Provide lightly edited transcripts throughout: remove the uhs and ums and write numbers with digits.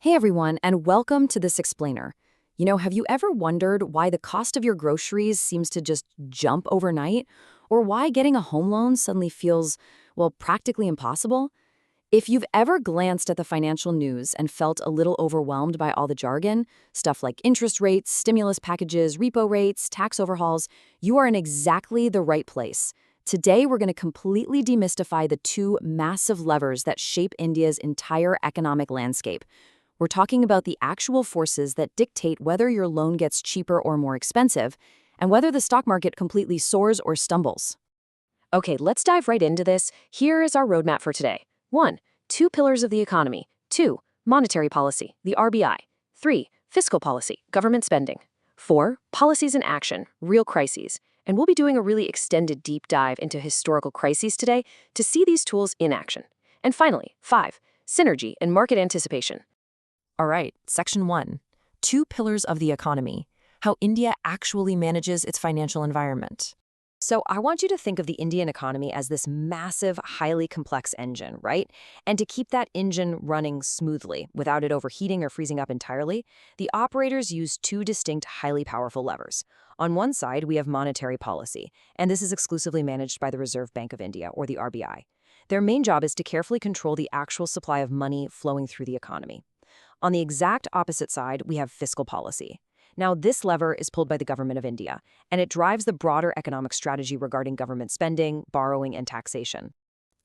Hey everyone, and welcome to this explainer. Have you ever wondered why the cost of your groceries seems to just jump overnight? Or why getting a home loan suddenly feels, well, practically impossible? If you've ever glanced at the financial news and felt a little overwhelmed by all the jargon, stuff like interest rates, stimulus packages, repo rates, tax overhauls, you are in exactly the right place. Today, we're going to completely demystify the two massive levers that shape India's entire economic landscape. We're talking about the actual forces that dictate whether your loan gets cheaper or more expensive, and whether the stock market completely soars or stumbles. Okay, let's dive right into this. Here is our roadmap for today. 1. Two pillars of the economy. 2. Monetary policy, the RBI. 3. Fiscal policy, government spending. 4. Policies in action, real crises. And we'll be doing a really extended deep dive into historical crises today to see these tools in action. And finally, 5. Synergy and market anticipation. All right, Section 1. Two pillars of the economy. How India actually manages its financial environment. So I want you to think of the Indian economy as this massive, highly complex engine, right? And to keep that engine running smoothly, without it overheating or freezing up entirely, the operators use two distinct, highly powerful levers. On one side, we have monetary policy, and this is exclusively managed by the Reserve Bank of India, or the RBI. Their main job is to carefully control the actual supply of money flowing through the economy. On the exact opposite side, we have fiscal policy. Now, this lever is pulled by the government of India, and it drives the broader economic strategy regarding government spending, borrowing, and taxation.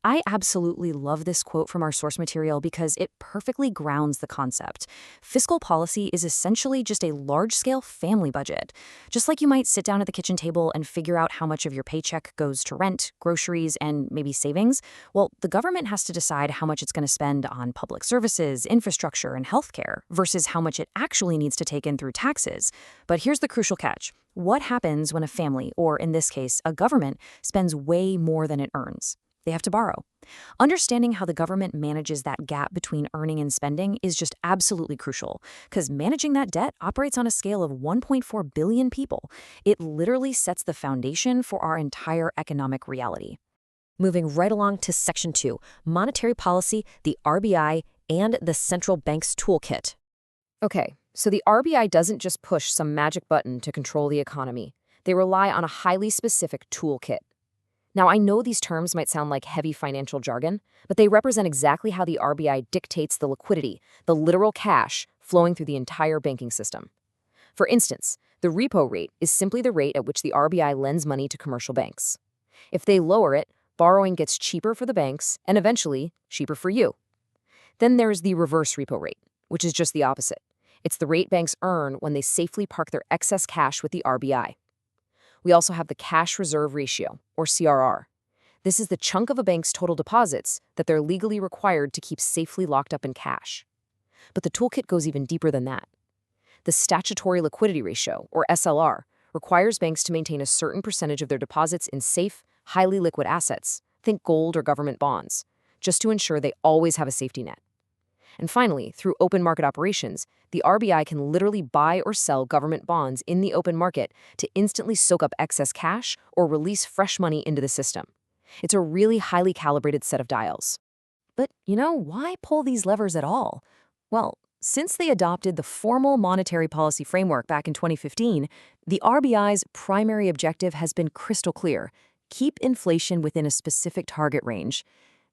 I absolutely love this quote from our source material because it perfectly grounds the concept. Fiscal policy is essentially just a large-scale family budget. Just like you might sit down at the kitchen table and figure out how much of your paycheck goes to rent, groceries, and maybe savings, well, the government has to decide how much it's going to spend on public services, infrastructure, and healthcare versus how much it actually needs to take in through taxes. But here's the crucial catch. What happens when a family, or in this case, a government, spends way more than it earns? They have to borrow. Understanding how the government manages that gap between earning and spending is just absolutely crucial, because managing that debt operates on a scale of 1.4 billion people. It literally sets the foundation for our entire economic reality. Moving right along to Section 2, monetary policy, the RBI, and the central bank's toolkit. Okay, so the RBI doesn't just push some magic button to control the economy. They rely on a highly specific toolkit. Now, I know these terms might sound like heavy financial jargon, but they represent exactly how the RBI dictates the liquidity, the literal cash, flowing through the entire banking system. For instance, the repo rate is simply the rate at which the RBI lends money to commercial banks. If they lower it, borrowing gets cheaper for the banks and eventually cheaper for you. Then there's the reverse repo rate, which is just the opposite. It's the rate banks earn when they safely park their excess cash with the RBI. We also have the cash reserve ratio, or CRR. This is the chunk of a bank's total deposits that they're legally required to keep safely locked up in cash. But the toolkit goes even deeper than that. The statutory liquidity ratio, or SLR, requires banks to maintain a certain percentage of their deposits in safe, highly liquid assets, think gold or government bonds, just to ensure they always have a safety net. And finally, through open market operations, the RBI can literally buy or sell government bonds in the open market to instantly soak up excess cash or release fresh money into the system. It's a really highly calibrated set of dials. But, why pull these levers at all? Well, since they adopted the formal monetary policy framework back in 2015, the RBI's primary objective has been crystal clear: keep inflation within a specific target range.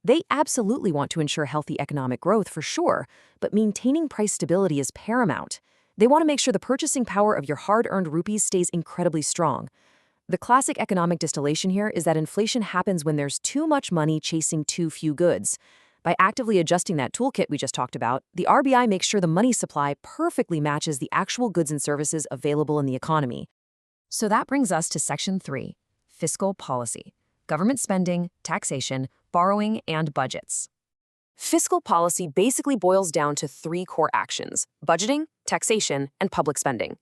They absolutely want to ensure healthy economic growth for sure, but maintaining price stability is paramount. They want to make sure the purchasing power of your hard-earned rupees stays incredibly strong. The classic economic distillation here is that inflation happens when there's too much money chasing too few goods. By actively adjusting that toolkit we just talked about, the RBI makes sure the money supply perfectly matches the actual goods and services available in the economy. So that brings us to Section 3, fiscal policy. Government spending, taxation, borrowing, and budgets. Fiscal policy basically boils down to three core actions: budgeting, taxation, and public spending.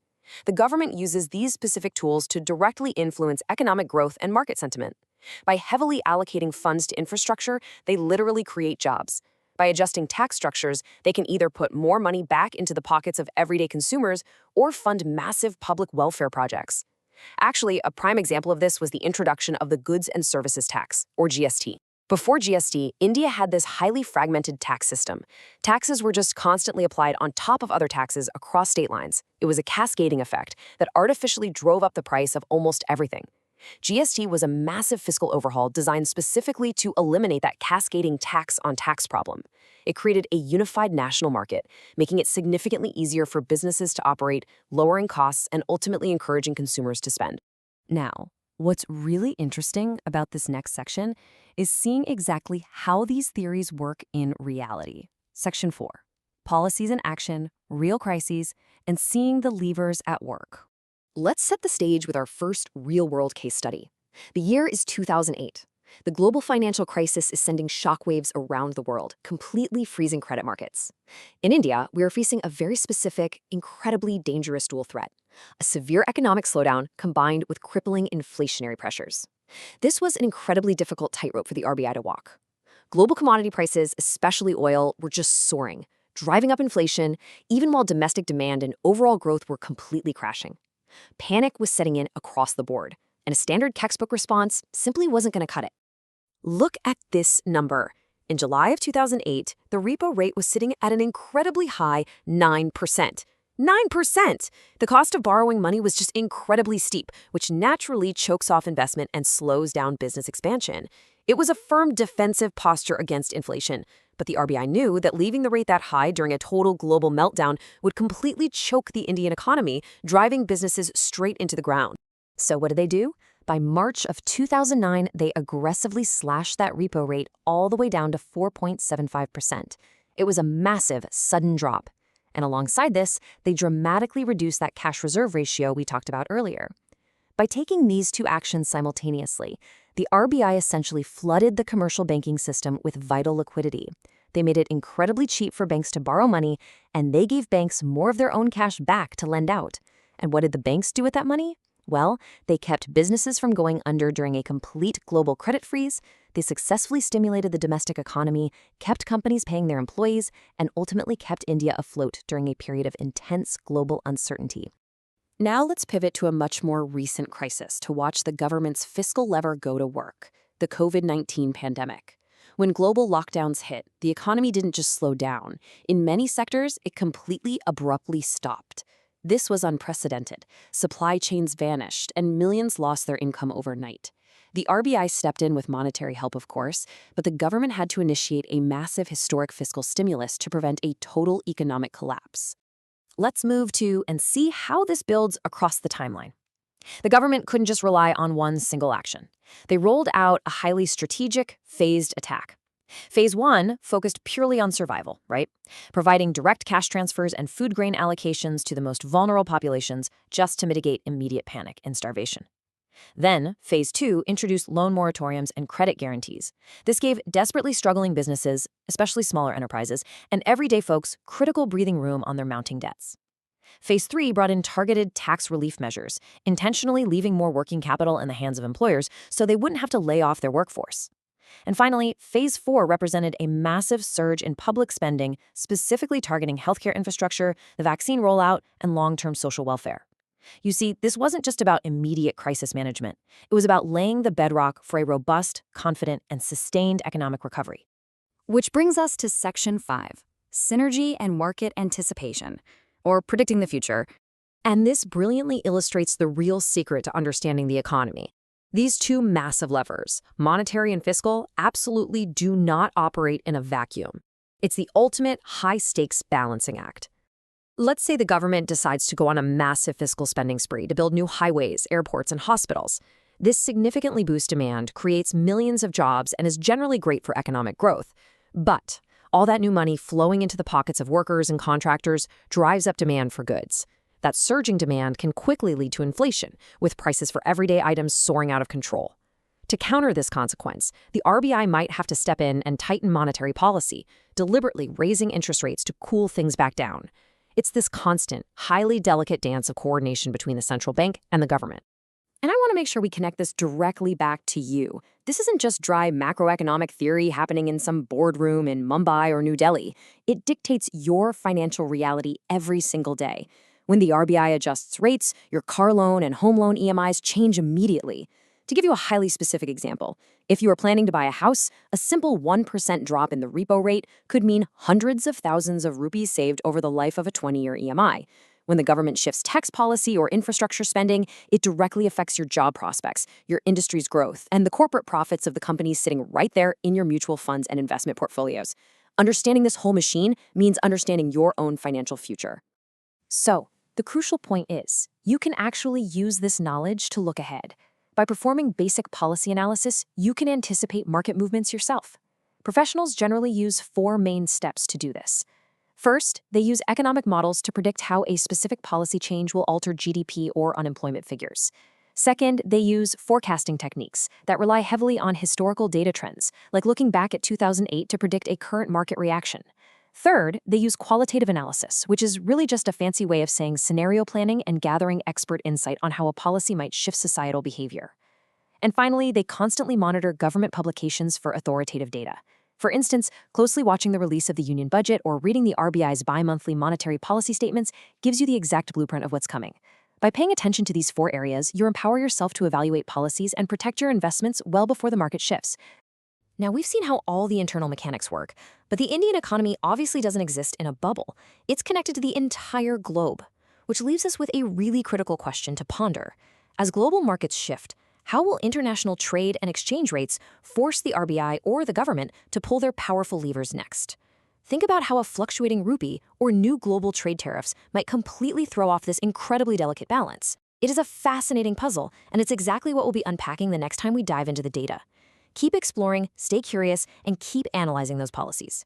The government uses these specific tools to directly influence economic growth and market sentiment. By heavily allocating funds to infrastructure, they literally create jobs. By adjusting tax structures, they can either put more money back into the pockets of everyday consumers or fund massive public welfare projects. Actually, a prime example of this was the introduction of the Goods and Services Tax, or GST. Before GST, India had this highly fragmented tax system. Taxes were just constantly applied on top of other taxes across state lines. It was a cascading effect that artificially drove up the price of almost everything. GST was a massive fiscal overhaul designed specifically to eliminate that cascading tax on tax problem. It created a unified national market, making it significantly easier for businesses to operate, lowering costs, and ultimately encouraging consumers to spend. Now, what's really interesting about this next section is seeing exactly how these theories work in reality. Section 4, policies in action, real crises, and seeing the levers at work. Let's set the stage with our first real-world case study. The year is 2008. The global financial crisis is sending shockwaves around the world, completely freezing credit markets. In India, we are facing a very specific, incredibly dangerous dual threat: a severe economic slowdown combined with crippling inflationary pressures. This was an incredibly difficult tightrope for the RBI to walk. Global commodity prices, especially oil, were just soaring, driving up inflation, even while domestic demand and overall growth were completely crashing. Panic was setting in across the board, and a standard textbook response simply wasn't going to cut it. Look at this number. In July of 2008, the repo rate was sitting at an incredibly high 9%. 9%! The cost of borrowing money was just incredibly steep, which naturally chokes off investment and slows down business expansion. It was a firm defensive posture against inflation, but the RBI knew that leaving the rate that high during a total global meltdown would completely choke the Indian economy, driving businesses straight into the ground. So what did they do? By March of 2009, they aggressively slashed that repo rate all the way down to 4.75%. It was a massive, sudden drop. And alongside this, they dramatically reduced that cash reserve ratio we talked about earlier. By taking these two actions simultaneously, the RBI essentially flooded the commercial banking system with vital liquidity. They made it incredibly cheap for banks to borrow money, and they gave banks more of their own cash back to lend out. And what did the banks do with that money? Well, they kept businesses from going under during a complete global credit freeze, they successfully stimulated the domestic economy, kept companies paying their employees, and ultimately kept India afloat during a period of intense global uncertainty. Now let's pivot to a much more recent crisis to watch the government's fiscal lever go to work: the COVID-19 pandemic. When global lockdowns hit, the economy didn't just slow down. In many sectors, it completely abruptly stopped. This was unprecedented. Supply chains vanished, and millions lost their income overnight. The RBI stepped in with monetary help, of course, but the government had to initiate a massive historic fiscal stimulus to prevent a total economic collapse. Let's move to and see how this builds across the timeline. The government couldn't just rely on one single action. They rolled out a highly strategic, phased attack. Phase 1 focused purely on survival, right? Providing direct cash transfers and food grain allocations to the most vulnerable populations just to mitigate immediate panic and starvation. Then, Phase 2 introduced loan moratoriums and credit guarantees. This gave desperately struggling businesses, especially smaller enterprises, and everyday folks critical breathing room on their mounting debts. Phase 3 brought in targeted tax relief measures, intentionally leaving more working capital in the hands of employers so they wouldn't have to lay off their workforce. And finally, Phase 4 represented a massive surge in public spending, specifically targeting healthcare infrastructure, the vaccine rollout, and long-term social welfare. You see, this wasn't just about immediate crisis management. It was about laying the bedrock for a robust, confident, and sustained economic recovery. Which brings us to Section 5, Synergy and Market Anticipation, or Predicting the Future. And this brilliantly illustrates the real secret to understanding the economy. These two massive levers, monetary and fiscal, absolutely do not operate in a vacuum. It's the ultimate high-stakes balancing act. Let's say the government decides to go on a massive fiscal spending spree to build new highways, airports, and hospitals. This significantly boosts demand, creates millions of jobs, and is generally great for economic growth. But all that new money flowing into the pockets of workers and contractors drives up demand for goods. That surging demand can quickly lead to inflation, with prices for everyday items soaring out of control. To counter this consequence, the RBI might have to step in and tighten monetary policy, deliberately raising interest rates to cool things back down. It's this constant, highly delicate dance of coordination between the central bank and the government. And I want to make sure we connect this directly back to you. This isn't just dry macroeconomic theory happening in some boardroom in Mumbai or New Delhi. It dictates your financial reality every single day. When the RBI adjusts rates, your car loan and home loan EMIs change immediately. To give you a highly specific example, if you are planning to buy a house, a simple 1% drop in the repo rate could mean hundreds of thousands of rupees saved over the life of a 20-year EMI. When the government shifts tax policy or infrastructure spending, it directly affects your job prospects, your industry's growth, and the corporate profits of the companies sitting right there in your mutual funds and investment portfolios. Understanding this whole machine means understanding your own financial future. So, the crucial point is, you can actually use this knowledge to look ahead. By performing basic policy analysis, you can anticipate market movements yourself. Professionals generally use 4 main steps to do this. First, they use economic models to predict how a specific policy change will alter GDP or unemployment figures. Second, they use forecasting techniques that rely heavily on historical data trends, like looking back at 2008 to predict a current market reaction. Third, they use qualitative analysis, which is really just a fancy way of saying scenario planning and gathering expert insight on how a policy might shift societal behavior. And finally, they constantly monitor government publications for authoritative data. For instance, closely watching the release of the union budget or reading the RBI's bi-monthly monetary policy statements gives you the exact blueprint of what's coming. By paying attention to these 4 areas, you empower yourself to evaluate policies and protect your investments well before the market shifts. Now, we've seen how all the internal mechanics work, but the Indian economy obviously doesn't exist in a bubble. It's connected to the entire globe, which leaves us with a really critical question to ponder. As global markets shift, how will international trade and exchange rates force the RBI or the government to pull their powerful levers next? Think about how a fluctuating rupee or new global trade tariffs might completely throw off this incredibly delicate balance. It is a fascinating puzzle, and it's exactly what we'll be unpacking the next time we dive into the data. Keep exploring, stay curious, and keep analyzing those policies.